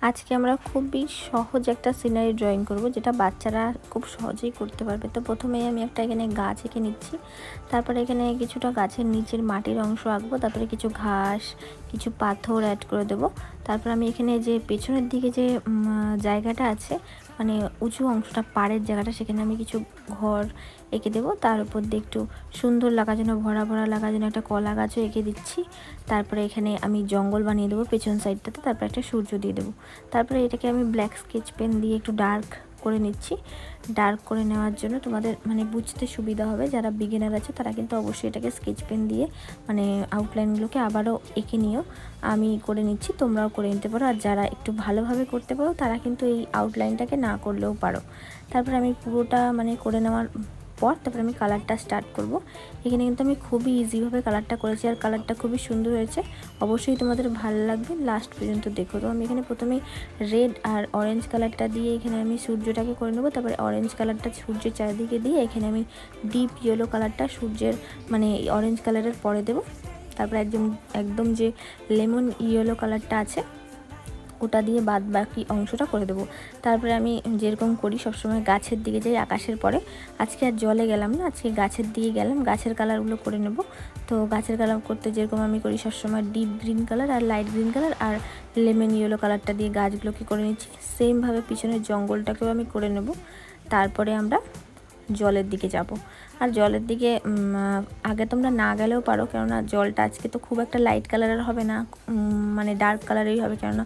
আজকে আমরা খুবই সহজ একটা সিনারি ড্রয়িং করব, যেটা বাচ্চারা খুব সহজেই করতে পারবে। তো প্রথমেই আমি একটা এখানে গাছ এঁকে নিচ্ছি। তারপরে এখানে কিছুটা গাছের নিচের মাটির অংশ আঁকবো, তারপরে কিছু ঘাস, কিছু পাথর অ্যাড করে দেবো। তারপর আমি এখানে যে পেছনের দিকে যে জায়গাটা আছে, মানে উঁচু অংশটা, পাড়ের জায়গাটা, সেখানে আমি কিছু ঘর এঁকে দেবো। তার উপর দিয়ে একটু সুন্দর লাগার জন্য, ভরা ভরা লাগার জন্য একটা কলা গাছও এঁকে দিচ্ছি। তারপরে এখানে আমি জঙ্গল বানিয়ে দেবো পেছন সাইডটাতে, তারপরে একটা সূর্য দিয়ে দেবো। তারপরে এটাকে আমি ব্ল্যাক স্কেচ পেন দিয়ে একটু ডার্ক করে নিচ্ছি। ডার্ক করে নেওয়ার জন্য তোমাদের বুঝতে সুবিধা হবে, যারা বিগিনার আছে তারা কিন্তু অবশ্যই এটাকে স্কেচ পেন দিয়ে আউটলাইনগুলোকে আবারও এঁকে নিও। আমি করে নিচ্ছি, তোমরাও করে নিতে পারো। আর যারা একটু ভালোভাবে করতে পারো তারা কিন্তু এই আউটলাইনটাকে না করলেও পারো। তারপরে আমি পুরোটা করে নেওয়ার পর তারপরে আমি কালারটা স্টার্ট করব। এখানে কিন্তু আমি খুবই ইজিভাবে কালারটা করেছি, আর কালারটা খুবই সুন্দর হয়েছে। অবশ্যই তোমাদের ভালো লাগবে, লাস্ট পর্যন্ত দেখো। তো আমি এখানে প্রথমেই রেড আর অরেঞ্জ কালারটা দিয়ে এখানে আমি সূর্যটাকে করে নেবো। তারপরে অরেঞ্জ কালারটা সূর্যের চারিদিকে দিয়ে এখানে আমি ডিপ ইয়েলো কালারটা সূর্যের অরেঞ্জ কালারের পরে দেবো। তারপরে একদম যে লেমন ইয়েলো কালারটা আছে ওটা দিয়ে বাদ বাকি অংশটা করে দেবো। তারপরে আমি যেরকম করি সবসময় গাছের দিকে যাই আকাশের পরে, আজকে আর জলে গেলাম না, আজকে গাছের দিকে গেলাম, গাছের কালারগুলো করে নেব। তো গাছের কালার করতে যেরকম আমি করি সবসময় ডিপ গ্রিন কালার আর লাইট গ্রিন কালার আর লেমন ইয়েলো কালারটা দিয়ে গাছগুলোকে করে নিচ্ছি। সেমভাবে পিছনের জঙ্গলটাকেও আমি করে নেব। তারপরে আমরা জলের দিকে যাব। আর জলের দিকে আগে তোমরা না গেলেও পারো, কেননা জলটা আজকে তো খুব একটা লাইট কালারের হবে না, ডার্ক কালারেরই হবে। কেননা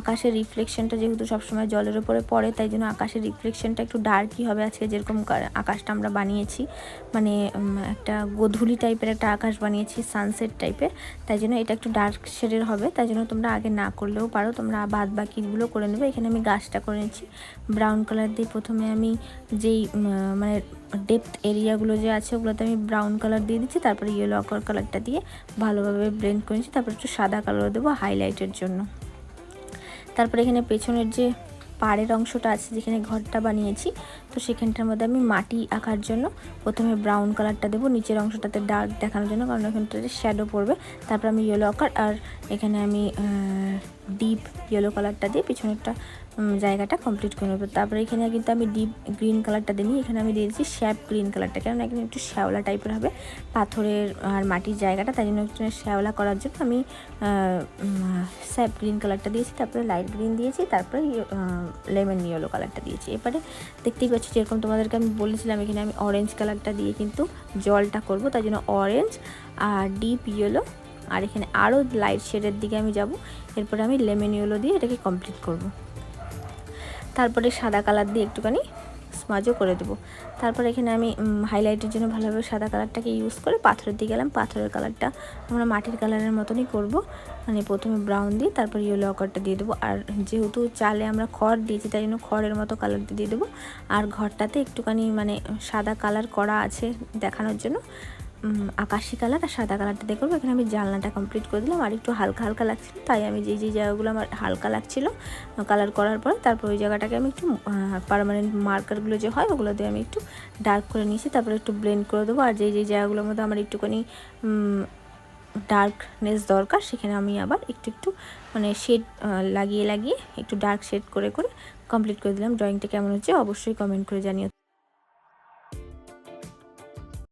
আকাশের রিফ্লেকশনটা যেহেতু সবসময় জলের উপরে পড়ে, তাই জন্য আকাশের রিফ্লেকশনটা একটু ডার্কই হবে আজকে। যেরকম আকাশটা আমরা বানিয়েছি, একটা গোধূলি টাইপের একটা আকাশ বানিয়েছি, সানসেট টাইপের, তাই জন্য এটা একটু ডার্ক শেডের হবে। তাই জন্য তোমরা আগে না করলেও পারো, তোমরা বাদ বাকিগুলো করে নেবে। এখানে আমি গাছটা করে নিচ্ছি ব্রাউন কালার দিয়ে। প্রথমে আমি যেই ডেপথ এরিয়াগুলো যে আছে ওগুলোতে আমি ব্রাউন কালার দিয়ে দিচ্ছি, তারপরে ইয়েলো অকার কালারটা দিয়ে ভালোভাবে ব্লেন্ড করে নিচ্ছি। তারপর একটু সাদা কালার দেবো হাইলাইটের জন্য। তারপরে এখানে পেছনের যে পাড়ের অংশটা আছে, যেখানে ঘরটা বানিয়েছি, তো সেখানটার মধ্যে আমি মাটি আঁকার জন্য প্রথমে ব্রাউন কালারটা দেবো নিচের অংশটাতে ডার্ক দেখানোর জন্য, কারণ এখানটাতে শ্যাডো পড়বে। তারপর আমি ইয়েলো আঁকার, আর এখানে আমি ডিপ ইয়েলো কালারটা দিয়ে পিছনেরটা জায়গাটা কমপ্লিট করে নেবো। তারপরে এখানে কিন্তু আমি ডিপ গ্রিন কালারটা দিইনি, এখানে আমি দিয়েছি শ্যাপ গ্রিন কালারটা, কেননা এখানে একটু শ্যাওলা টাইপের হবে পাথরের আর মাটির জায়গাটা, তাই জন্য একটু শ্যাওলা করার জন্য আমি স্যাপ গ্রিন কালারটা দিয়েছি। তারপরে লাইট গ্রিন দিয়েছি, তারপরে লেমন ইয়েলো কালারটা দিয়েছি। এবারে দেখতেই পাচ্ছি যেরকম তোমাদেরকে আমি বলেছিলাম, এখানে আমি অরেঞ্জ কালারটা দিয়ে কিন্তু জলটা করব, তাই জন্য অরেঞ্জ আর ডিপ ইয়েলো, আর এখানে আরও লাইট শেডের দিকে আমি যাব। এরপরে আমি লেমন ইয়েলো দিয়ে এটাকে কমপ্লিট করব। তারপরে সাদা কালার দিয়ে একটুখানি স্মাজও করে দেবো। তারপর এখানে আমি হাইলাইটের জন্য ভালোভাবে সাদা কালারটাকে ইউজ করে পাথরের দিয়ে গেলাম। পাথরের কালারটা আমরা মাটির কালারের মতনই করব, প্রথমে ব্রাউন দিয়ে তারপর ইয়েলো অকারটা দিয়ে দেবো। আর যেহেতু চালে আমরা খড় দিয়েছি, তাই জন্য খড়ের মতো কালার দিয়ে দেবো। আর ঘরটাতে একটুখানি সাদা কালার করা আছে দেখানোর জন্য, আকাশি কালার আর সাদা কালারটা দিয়ে করবো। এখানে আমি জানলাটা কমপ্লিট করে দিলাম, আর একটু হালকা হালকা লাগছিল, তাই আমি যেই জায়গাগুলো আমার হালকা লাগছিল কালার করার পরে, তারপর ওই জায়গাটাকে আমি একটু পার্মানেন্ট মার্কারগুলো যে হয় ওগুলো দিয়ে আমি একটু ডার্ক করে নিয়েছি। তারপরে একটু ব্লেন্ড করে দেবো। আর যেই জায়গাগুলোর মধ্যে আমার একটুখানি ডার্কনেস দরকার, সেখানে আমি আবার একটু শেড লাগিয়ে একটু ডার্ক শেড করে কমপ্লিট করে দিলাম। ড্রয়িংটা কেমন হচ্ছে অবশ্যই কমেন্ট করে জানিও।